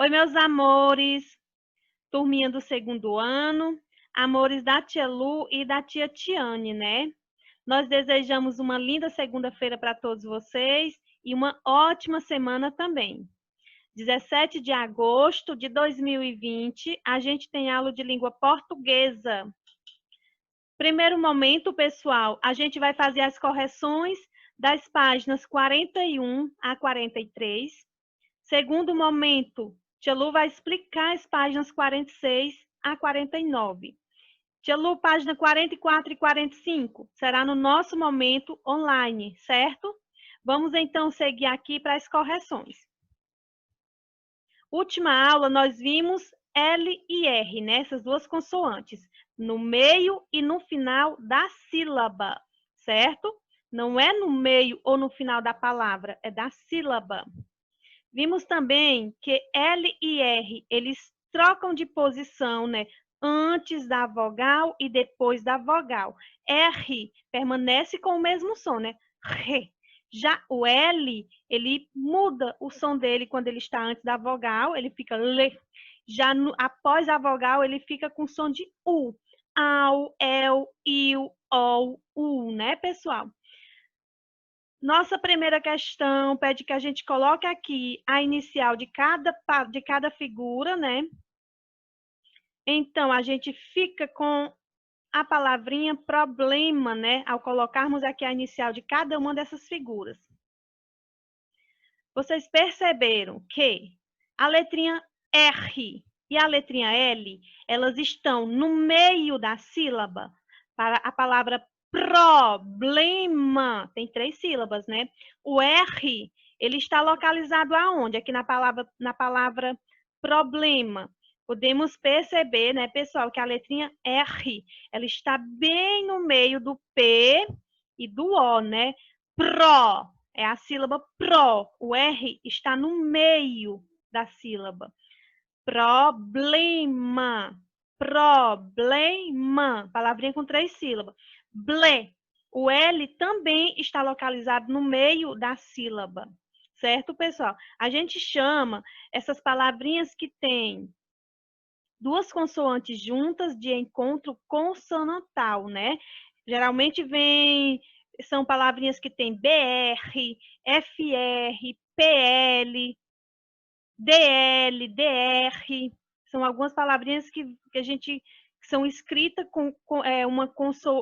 Oi, meus amores, turminha do segundo ano, amores da tia Lu e da tia Tiane, né? Nós desejamos uma linda segunda-feira para todos vocês e uma ótima semana também. 17 de agosto de 2020, a gente tem aula de língua portuguesa. Primeiro momento, pessoal, a gente vai fazer as correções das páginas 41 a 43. Segundo momento, Tia Lu vai explicar as páginas 46 a 49. Tia Lu, página 44 e 45 será no nosso momento online, certo? Vamos então seguir aqui para as correções. Última aula, nós vimos L e R, né? Essas duas consoantes, no meio e no final da sílaba, certo? Não é no meio ou no final da palavra, é da sílaba. Vimos também que L e R, eles trocam de posição, né? Antes da vogal e depois da vogal. R permanece com o mesmo som, né? R. Já o L, ele muda o som dele quando ele está antes da vogal, ele fica L. Já após a vogal, ele fica com som de U. Au, el, iu, ol, u, né, pessoal? Nossa primeira questão pede que a gente coloque aqui a inicial de cada figura, né? Então, a gente fica com a palavrinha problema, né? Ao colocarmos aqui a inicial de cada uma dessas figuras. Vocês perceberam que a letrinha R e a letrinha L, elas estão no meio da sílaba para a palavra problema. Tem 3 sílabas, né? O R, ele está localizado aonde? Aqui na palavra problema. Podemos perceber, né, pessoal, que a letrinha R, ela está bem no meio do P e do O, né? Pro, é a sílaba pro. O R está no meio da sílaba. Problema. Problema. Palavrinha com 3 sílabas. Ble. O L também está localizado no meio da sílaba. Certo, pessoal? A gente chama essas palavrinhas que têm duas consoantes juntas de encontro consonantal, né? Geralmente são palavrinhas que têm BR, FR, PL, DL, DR. São algumas palavrinhas que são escritas com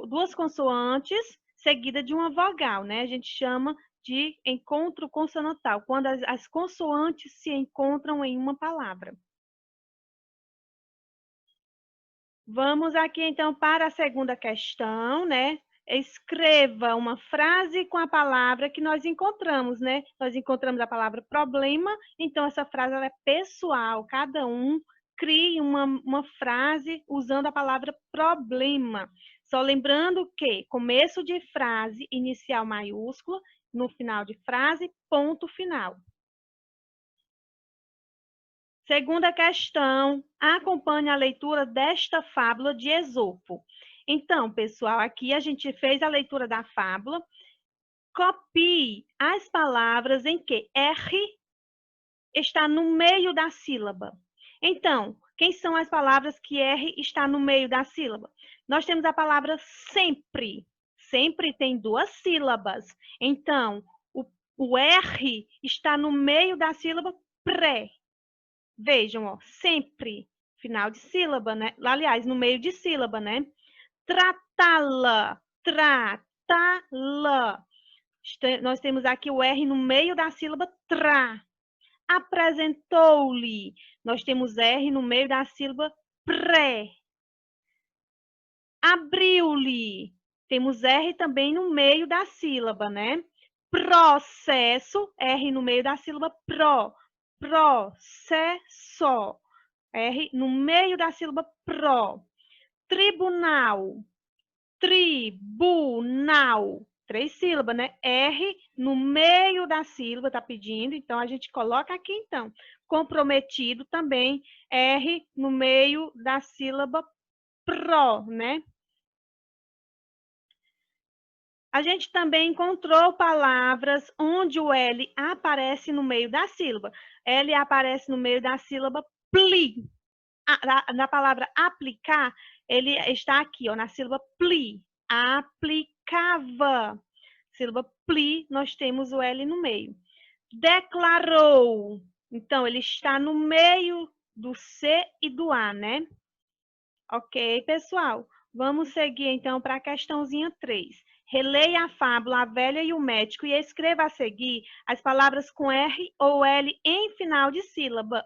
duas consoantes seguidas de uma vogal, né? A gente chama de encontro consonantal, quando as consoantes se encontram em uma palavra. Vamos aqui, então, para a segunda questão, né? Escreva uma frase com a palavra que nós encontramos, né? Nós encontramos a palavra problema, então essa frase ela é pessoal. Cada um crie uma frase usando a palavra problema. Só lembrando que começo de frase, inicial maiúscula, no final de frase, ponto final. Segunda questão, acompanhe a leitura desta fábula de Esopo. Então, pessoal, aqui a gente fez a leitura da fábula. Copie as palavras em que R está no meio da sílaba. Então, quem são as palavras que R está no meio da sílaba? Nós temos a palavra sempre. Sempre tem 2 sílabas. Então, o R está no meio da sílaba pré. Vejam, ó, sempre, final de sílaba, né? Aliás, no meio de sílaba, né? Tratá-la, tratá-la. Nós temos aqui o R no meio da sílaba tra. Apresentou-lhe. Nós temos R no meio da sílaba pré. Abriu-lhe. Temos R também no meio da sílaba, né? Processo, R no meio da sílaba pro. Processo. R no meio da sílaba pro. Tribunal. Tribunal. 3 sílabas, né? R no meio da sílaba, tá pedindo. Então, a gente coloca aqui, então. Comprometido também. R no meio da sílaba pro, né? A gente também encontrou palavras onde o L aparece no meio da sílaba. L aparece no meio da sílaba pli. Na palavra aplicar, ele está aqui, ó, na sílaba pli. Aplicava. Sílaba pli, nós temos o L no meio. Declarou. Então, ele está no meio do C e do A, né? Ok, pessoal? Vamos seguir, então, para a questãozinha 3. Releia a fábula A Velha e o Médico e escreva a seguir as palavras com R ou L em final de sílaba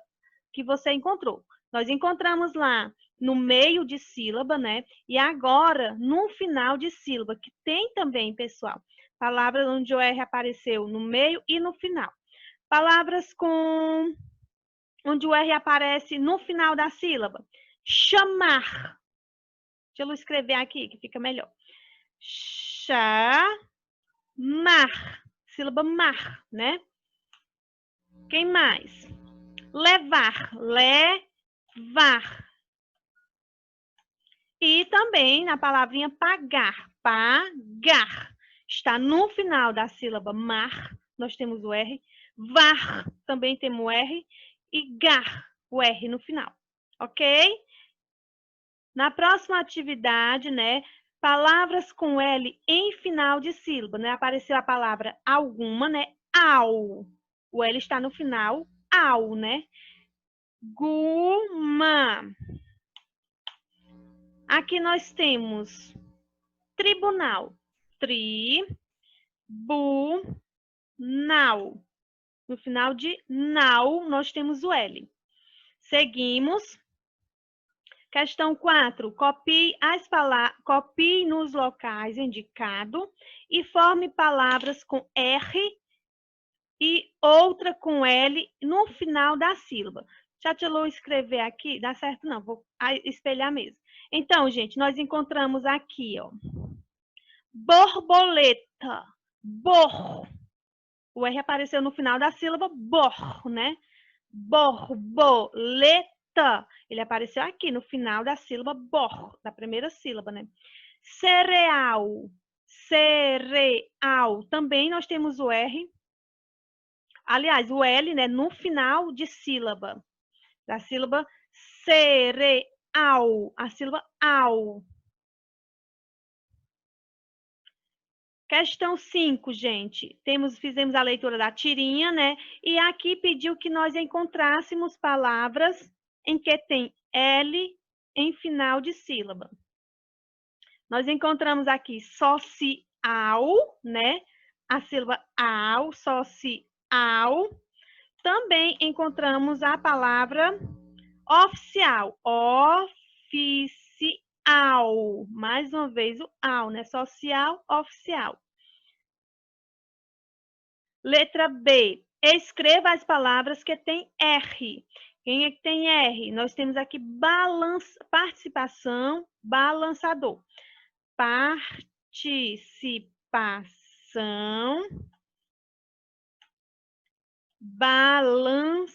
que você encontrou. Nós encontramos lá no meio de sílaba, né? E agora no final de sílaba, que tem também, pessoal, palavras onde o R apareceu no meio e no final. Palavras com onde o R aparece no final da sílaba. Chamar. Deixa eu escrever aqui, que fica melhor. Chamar. Sílaba mar, né? Quem mais? Levar. Levar. E também na palavrinha pagar. Pagar. Está no final da sílaba mar, nós temos o R. Var, também temos o R. E gar, o R no final. Ok? Na próxima atividade, né? Palavras com L em final de sílaba, né? Apareceu a palavra alguma, né? Ao. O L está no final, ao, né? Guma. Aqui nós temos tribunal. Tribunal. No final de nau, nós temos o L. Seguimos. Questão 4. Copie nos locais indicados e forme palavras com R e outra com L no final da sílaba. Já te vou escrever aqui, dá certo não, vou espelhar mesmo. Então, gente, nós encontramos aqui, ó, borboleta, bor. O R apareceu no final da sílaba bor, né? Borboleta. Ele apareceu aqui no final da sílaba bor, da primeira sílaba, né? Cereal. Cereal. Também nós temos o R. Aliás, o L, né? No final de sílaba. Da sílaba cereal. A sílaba ao. Questão 5, gente. Fizemos a leitura da tirinha, né? E aqui pediu que nós encontrássemos palavras em que tem L em final de sílaba. Nós encontramos aqui social, né? A sílaba ao, social. Também encontramos a palavra oficial, oficial. Mais uma vez o ao, né? Social, oficial. Letra B. Escreva as palavras que tem R. Quem é que tem R? Nós temos aqui participação, balançador. Participação, balançador.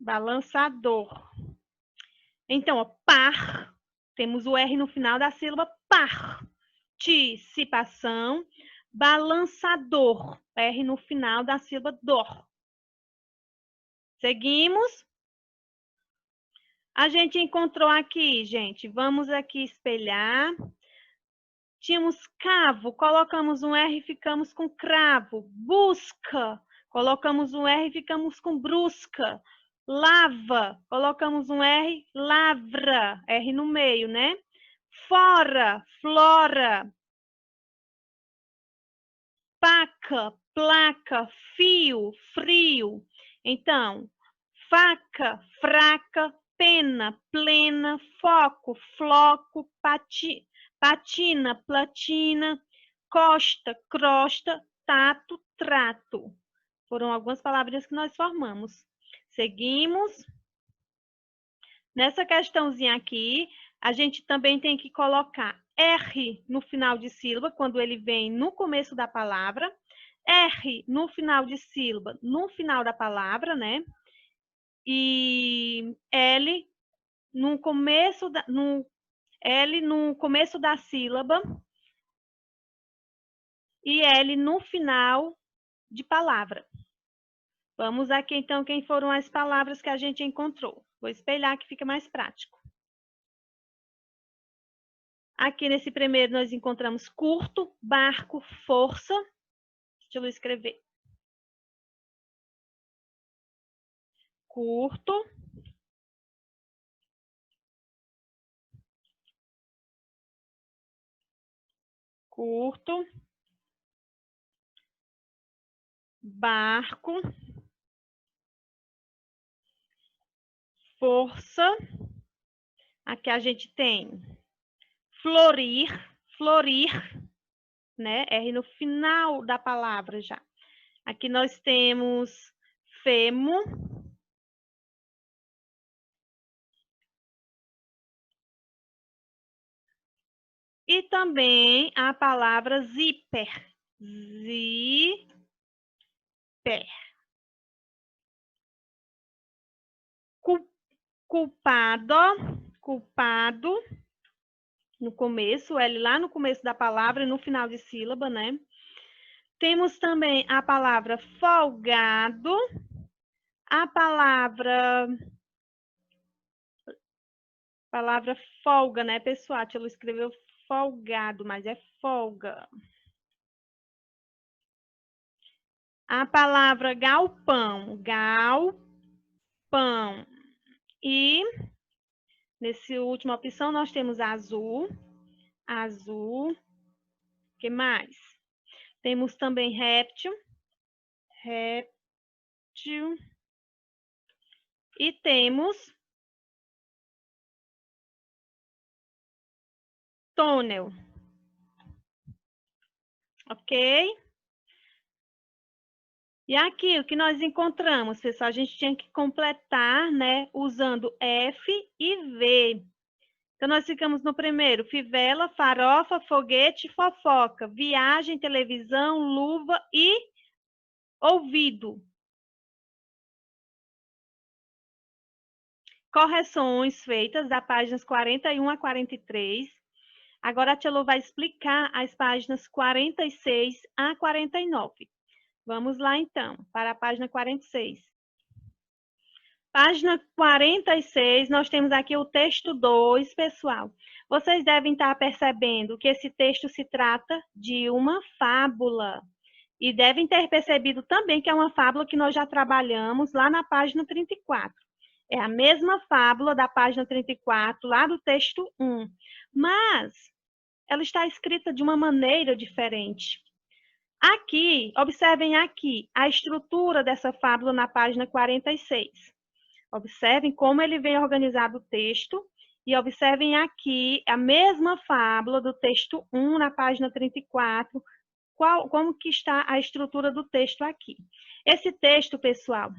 Balançador. Então, ó, par. Temos o R no final da sílaba par. Participação, balançador. R no final da sílaba dor. Seguimos. A gente encontrou aqui, gente. Vamos aqui espelhar. Tínhamos cavo, colocamos um R e ficamos com cravo. Busca, colocamos um R e ficamos com brusca. Lava, colocamos um R, lavra. R no meio, né? Fora, flora. Paca, placa, fio, frio. Então, faca, fraca, pena, plena, foco, floco, patina, platina, costa, crosta, tato, trato. Foram algumas palavrinhas que nós formamos. Seguimos. Nessa questãozinha aqui, a gente também tem que colocar R no final de sílaba, quando ele vem no começo da palavra. R no final de sílaba, no final da palavra, né? E L no começo, L no começo da sílaba e L no final de palavra. Vamos aqui, então, quem foram as palavras que a gente encontrou. Vou espelhar que fica mais prático. Aqui nesse primeiro nós encontramos curto, barco, força. Deixa eu escrever. Curto. Curto. Barco. Força. Aqui a gente tem florir, florir, né? R no final da palavra já. Aqui nós temos femo. E também a palavra zíper. Zíper. Culpado, culpado, no começo, L lá no começo da palavra e no final de sílaba, né? Temos também a palavra folgado, a palavra folga, né, pessoal? Ela escreveu folgado, mas é folga. A palavra galpão, galpão. E nessa última opção nós temos azul, azul. O que mais? Temos também réptil, réptil. E temos túnel. Ok? E aqui, o que nós encontramos, pessoal? A gente tinha que completar, né, usando F e V. Então, nós ficamos no primeiro, fivela, farofa, foguete, fofoca, viagem, televisão, luva e ouvido. Correções feitas da páginas 41 a 43. Agora a tia Lu vai explicar as páginas 46 a 49. Vamos lá, então, para a página 46. Página 46, nós temos aqui o texto 2, pessoal. Vocês devem estar percebendo que esse texto se trata de uma fábula. E devem ter percebido também que é uma fábula que nós já trabalhamos lá na página 34. É a mesma fábula da página 34, lá do texto 1. Mas ela está escrita de uma maneira diferente. Aqui, observem aqui a estrutura dessa fábula na página 46. Observem como ele vem organizado o texto e observem aqui a mesma fábula do texto 1 na página 34, como que está a estrutura do texto aqui. Esse texto, pessoal,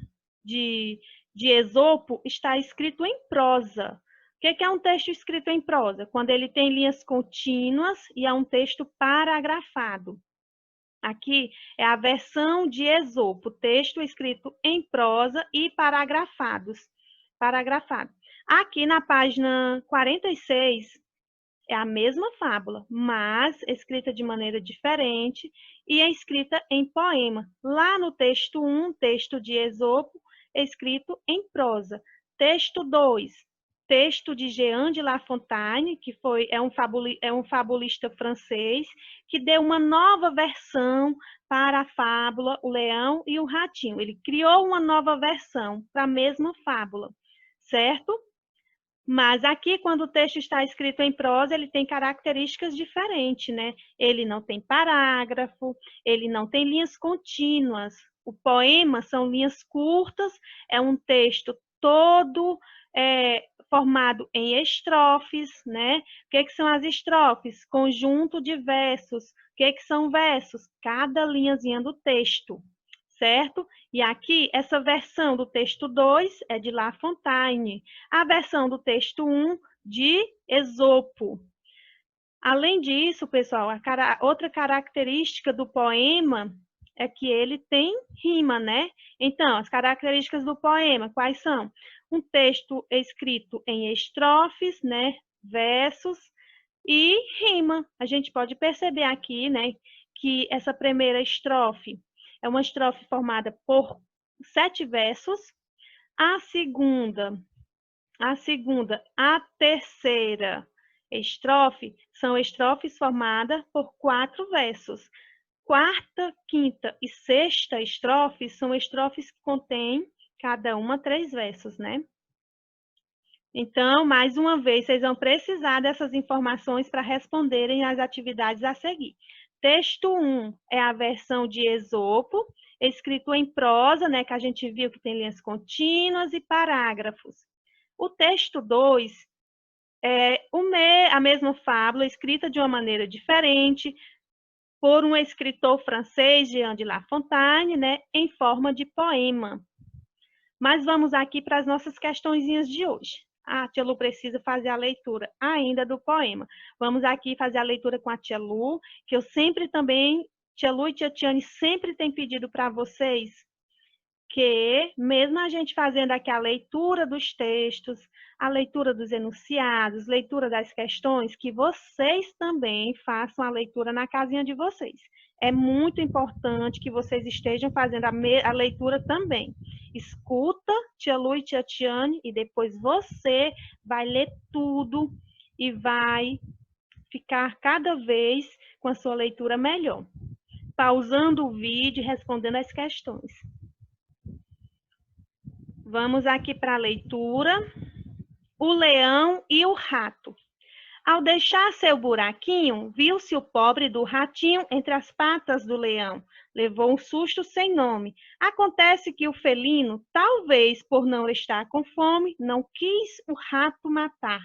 de Esopo, está escrito em prosa. O que é um texto escrito em prosa? Quando ele tem linhas contínuas e é um texto paragrafado. Aqui é a versão de Esopo, texto escrito em prosa e paragrafado. Aqui na página 46 é a mesma fábula, mas escrita de maneira diferente e é escrita em poema. Lá no texto 1, texto de Esopo, é escrito em prosa. Texto 2, texto de Jean de La Fontaine, que é um fabulista francês, que deu uma nova versão para a fábula O Leão e o Ratinho. Ele criou uma nova versão para a mesma fábula, certo? Mas aqui, quando o texto está escrito em prosa, ele tem características diferentes, né? Ele não tem parágrafo, ele não tem linhas contínuas. O poema são linhas curtas, é um texto todo formado em estrofes, né? O que são as estrofes? Conjunto de versos. O que são versos? Cada linhazinha do texto, certo? E aqui, essa versão do texto 2 é de La Fontaine. A versão do texto 1, de Esopo. Além disso, pessoal, outra característica do poema é que ele tem rima, né? Então, as características do poema, quais são? Um texto escrito em estrofes, né? Versos. e rima. A gente pode perceber aqui, né, que essa primeira estrofe é uma estrofe formada por 7 versos. A segunda, a terceira estrofe são estrofes formadas por 4 versos. Quarta, quinta e sexta estrofes são estrofes que contêm cada uma 3 versos, né? Então, mais uma vez, vocês vão precisar dessas informações para responderem às atividades a seguir. Texto 1 é a versão de Esopo, escrito em prosa, né, que a gente viu que tem linhas contínuas e parágrafos. O texto 2 é a mesma fábula, escrita de uma maneira diferente, por um escritor francês, Jean de La Fontaine, né, em forma de poema. Mas vamos aqui para as nossas questõezinhas de hoje. A tia Lu precisa fazer a leitura ainda do poema. Vamos aqui fazer a leitura com a tia Lu, que eu sempre também, tia Lu e tia Tiane sempre têm pedido para vocês que, mesmo a gente fazendo aqui a leitura dos textos, a leitura dos enunciados, leitura das questões, que vocês também façam a leitura na casinha de vocês. É muito importante que vocês estejam fazendo a leitura também. Escuta, tia Lu e tia Tiane, e depois você vai ler tudo e vai ficar cada vez com a sua leitura melhor. Pausando o vídeo e respondendo as questões. Vamos aqui para a leitura. O leão e o rato. Ao deixar seu buraquinho, viu-se o pobre do ratinho entre as patas do leão. Levou um susto sem nome. Acontece que o felino, talvez por não estar com fome, não quis o rato matar.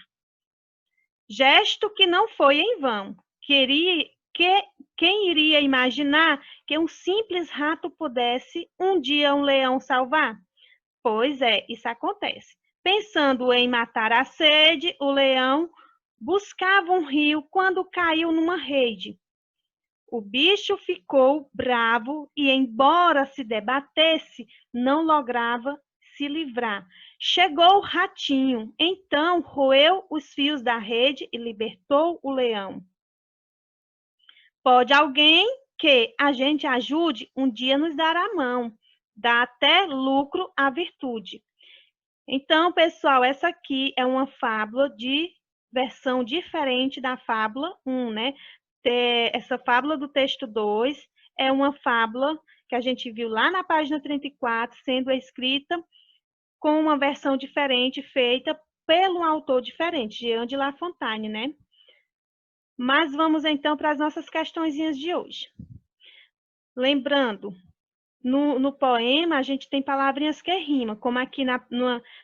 Gesto que não foi em vão. Quem iria imaginar que um simples rato pudesse um dia um leão salvar? Pois é, isso acontece. Pensando em matar a sede, o leão buscava um rio quando caiu numa rede. O bicho ficou bravo e, embora se debatesse, não lograva se livrar. Chegou o ratinho, então roeu os fios da rede e libertou o leão. Pode alguém que a gente ajude um dia nos dar a mão, dá até lucro à virtude. Então, pessoal, essa aqui é uma fábula de versão diferente da fábula 1, né? Essa fábula do texto 2 é uma fábula que a gente viu lá na página 34, sendo escrita com uma versão diferente, feita pelo autor diferente, Jean de La Fontaine, né? Mas vamos então para as nossas questõezinhas de hoje. Lembrando, no poema, a gente tem palavrinhas que rimam, como aqui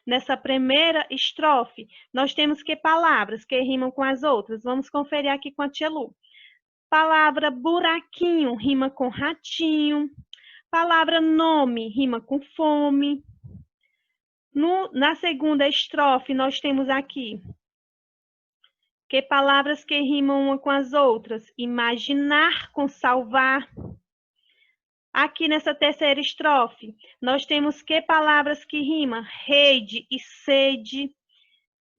nessa primeira estrofe, nós temos que palavras que rimam com as outras. Vamos conferir aqui com a tia Lu. Palavra buraquinho rima com ratinho. Palavra nome rima com fome. Na segunda estrofe, nós temos aqui que palavras que rimam uma com as outras. Imaginar com salvar. Aqui nessa terceira estrofe, nós temos que palavras que rimam? Rede e sede.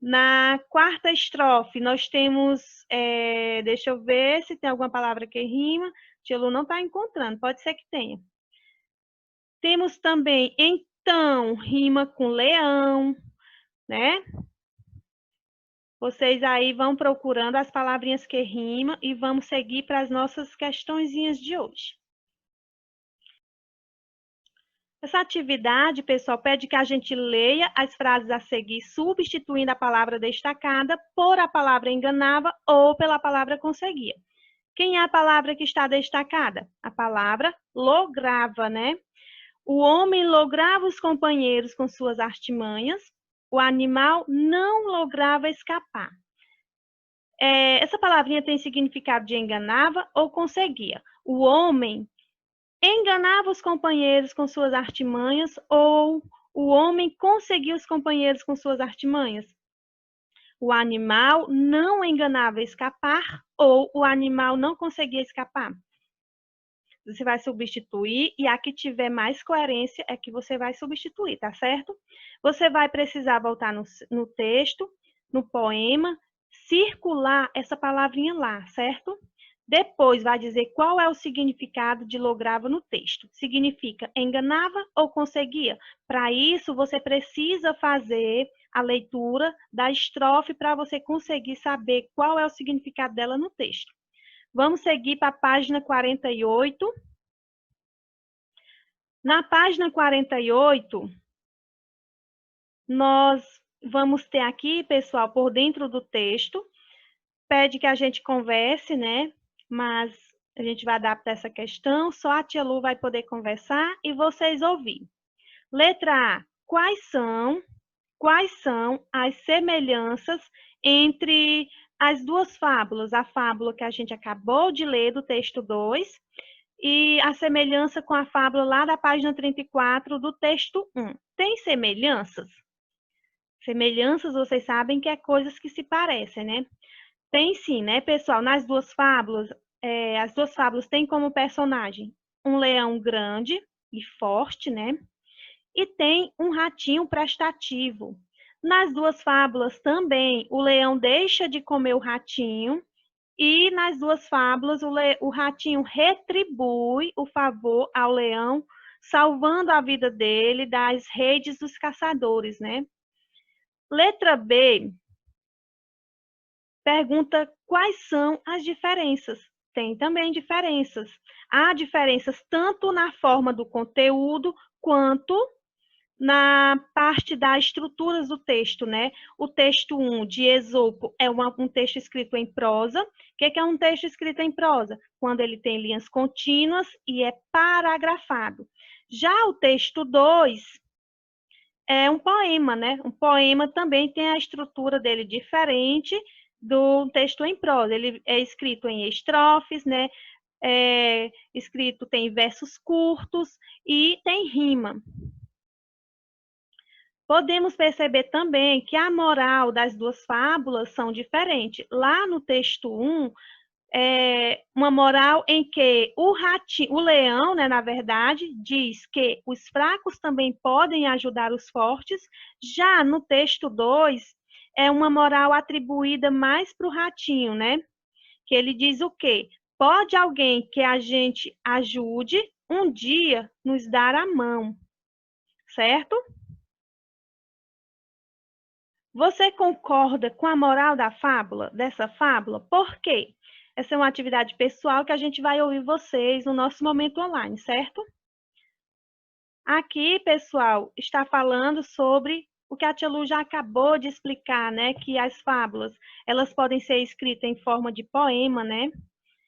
Na quarta estrofe, nós temos, deixa eu ver se tem alguma palavra que rima. Tia Lu não está encontrando, pode ser que tenha. Temos também, então, rima com leão, né? Vocês aí vão procurando as palavrinhas que rimam e vamos seguir para as nossas questõezinhas de hoje. Essa atividade, pessoal, pede que a gente leia as frases a seguir, substituindo a palavra destacada por a palavra enganava ou pela palavra conseguia. Quem é a palavra que está destacada? A palavra lograva, né? O homem lograva os companheiros com suas artimanhas, o animal não lograva escapar. Essa palavrinha tem significado de enganava ou conseguia. O homem enganava os companheiros com suas artimanhas ou o homem conseguia os companheiros com suas artimanhas? O animal não enganava escapar ou o animal não conseguia escapar? Você vai substituir e a que tiver mais coerência é que você vai substituir, tá certo? Você vai precisar voltar no texto, no poema, circular essa palavrinha lá, certo? Depois vai dizer qual é o significado de lograva no texto. Significa enganava ou conseguia. Para isso, você precisa fazer a leitura da estrofe para você conseguir saber qual é o significado dela no texto. Vamos seguir para a página 48. Na página 48, nós vamos ter aqui, pessoal, por dentro do texto, pede que a gente converse, né? Mas a gente vai adaptar essa questão, só a tia Lu vai poder conversar e vocês ouvir. Letra A, quais são as semelhanças entre as duas fábulas? A fábula que a gente acabou de ler do texto 2 e a semelhança com a fábula lá da página 34 do texto 1. Tem semelhanças? Semelhanças, vocês sabem que é coisas que se parecem, né? Tem sim, né, pessoal? Nas duas fábulas, as duas fábulas têm como personagem um leão grande e forte, né? E tem um ratinho prestativo. Nas duas fábulas também, o leão deixa de comer o ratinho e nas duas fábulas o ratinho retribui o favor ao leão, salvando a vida dele das redes dos caçadores, né? Letra B pergunta quais são as diferenças. Tem também diferenças. Há diferenças tanto na forma do conteúdo quanto na parte das estruturas do texto, né? O texto 1 de Esopo é um texto escrito em prosa. O que é um texto escrito em prosa? Quando ele tem linhas contínuas e é paragrafado. Já o texto 2 é um poema, né? Um poema também tem a estrutura dele diferente do texto em prosa. Ele é escrito em estrofes, né? Tem versos curtos e tem rima. Podemos perceber também que a moral das duas fábulas são diferentes. Lá no texto 1, uma moral em que o leão, né, na verdade, diz que os fracos também podem ajudar os fortes. Já no texto 2, é uma moral atribuída mais para o ratinho, né? Que ele diz o quê? Pode alguém que a gente ajude um dia nos dar a mão, certo? Você concorda com a moral da fábula, dessa fábula? Por quê? Essa é uma atividade pessoal que a gente vai ouvir vocês no nosso momento online, certo? Aqui, pessoal, está falando sobre o que a tia Lu já acabou de explicar, né? Que as fábulas, elas podem ser escritas em forma de poema, né?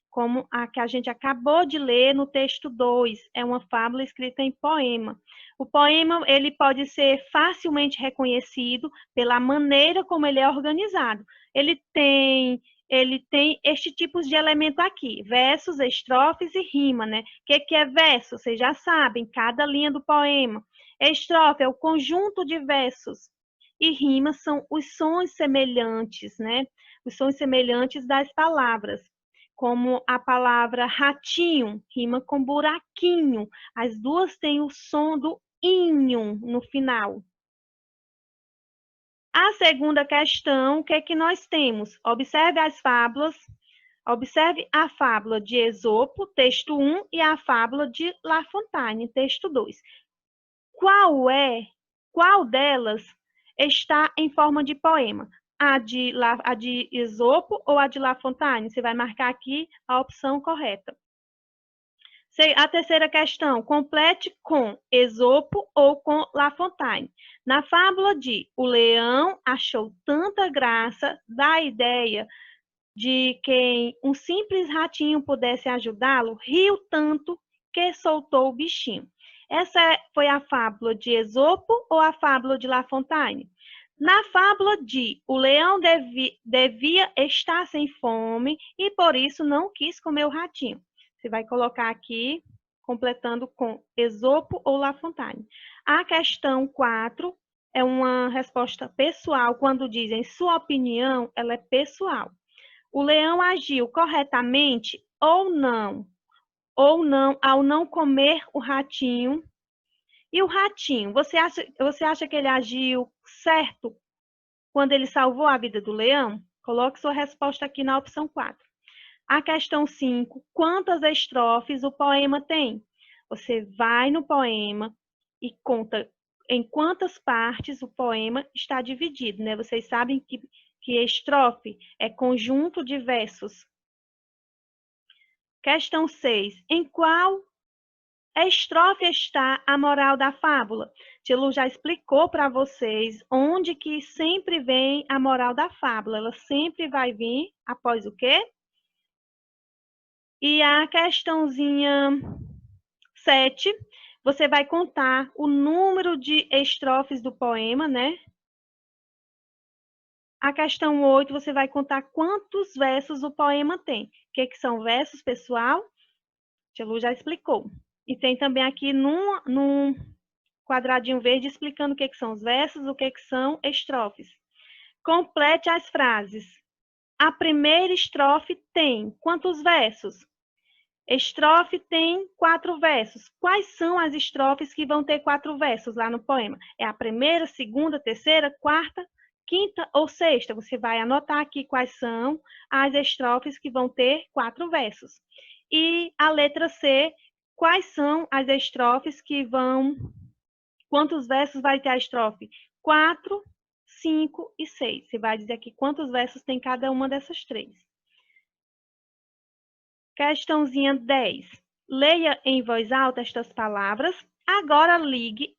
Como a que a gente acabou de ler no texto 2, é uma fábula escrita em poema. O poema, ele pode ser facilmente reconhecido pela maneira como ele é organizado. Ele tem este tipo de elemento aqui, versos, estrofes e rima, né? O que é verso? Vocês já sabem, cada linha do poema. Estrofe é o conjunto de versos e rimas são os sons semelhantes, né? Os sons semelhantes das palavras, como a palavra ratinho, rima com buraquinho. As duas têm o som do inho no final. A segunda questão, o que é que nós temos? Observe as fábulas. Observe a fábula de Esopo, texto 1, e a fábula de La Fontaine, texto 2. Qual delas está em forma de poema? A de Esopo ou a de La Fontaine? Você vai marcar aqui a opção correta. A terceira questão, complete com Esopo ou com La Fontaine. Na fábula de O Leão achou tanta graça da ideia de que um simples ratinho pudesse ajudá-lo, riu tanto que soltou o bichinho. Essa foi a fábula de Esopo ou a fábula de La Fontaine? Na fábula de O Leão devia estar sem fome e por isso não quis comer o ratinho. Você vai colocar aqui, completando com Esopo ou La Fontaine. A questão 4 é uma resposta pessoal. Quando dizem sua opinião, ela é pessoal. O leão agiu corretamente ou não ao não comer o ratinho. E o ratinho, você acha que ele agiu certo quando ele salvou a vida do leão? Coloque sua resposta aqui na opção 4. A questão 5, quantas estrofes o poema tem? Você vai no poema e conta em quantas partes o poema está dividido, né? Vocês sabem que estrofe é conjunto de versos. Questão 6, em qual estrofe está a moral da fábula? Tia Lu já explicou para vocês onde que sempre vem a moral da fábula. Ela sempre vai vir após o quê? E a questãozinha 7, você vai contar o número de estrofes do poema, né? A questão 8, você vai contar quantos versos o poema tem. O que são versos, pessoal? Tia Lu já explicou. E tem também aqui num quadradinho verde explicando o que são os versos, o que são estrofes. Complete as frases. A primeira estrofe tem quantos versos? Estrofe tem 4 versos. Quais são as estrofes que vão ter 4 versos lá no poema? É a primeira, segunda, terceira, quarta, quinta ou sexta? Você vai anotar aqui quais são as estrofes que vão ter 4 versos. E a letra C, quais são as estrofes que vão... Quantos versos vai ter a estrofe? 4, 5 e 6. Você vai dizer aqui quantos versos tem cada uma dessas 3. Questãozinha 10. Leia em voz alta estas palavras. Agora ligue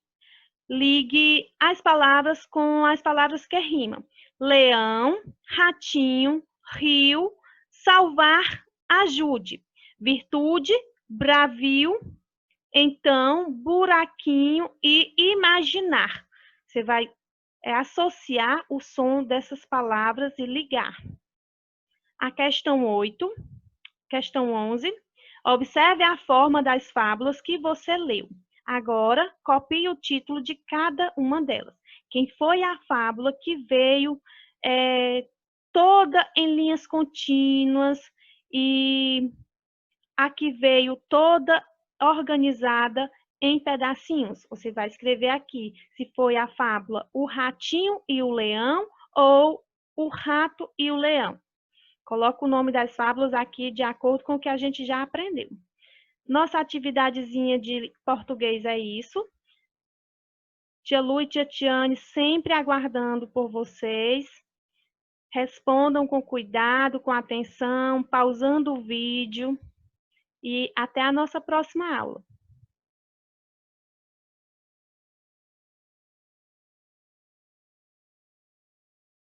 as palavras com as palavras que rimam. Leão, ratinho, rio, salvar, ajude. Virtude, bravio, então, buraquinho e imaginar. Você vai associar o som dessas palavras e ligar. A questão 8. Questão 11. Observe a forma das fábulas que você leu. Agora, copie o título de cada uma delas. Quem foi a fábula que veio toda em linhas contínuas e a que veio toda organizada em pedacinhos? Você vai escrever aqui se foi a fábula O Ratinho e o Leão ou O Rato e o Leão. Coloca o nome das fábulas aqui de acordo com o que a gente já aprendeu. Nossa atividadezinha de português é isso. Tia Lu e tia Tiane sempre aguardando por vocês. Respondam com cuidado, com atenção, pausando o vídeo. E até a nossa próxima aula.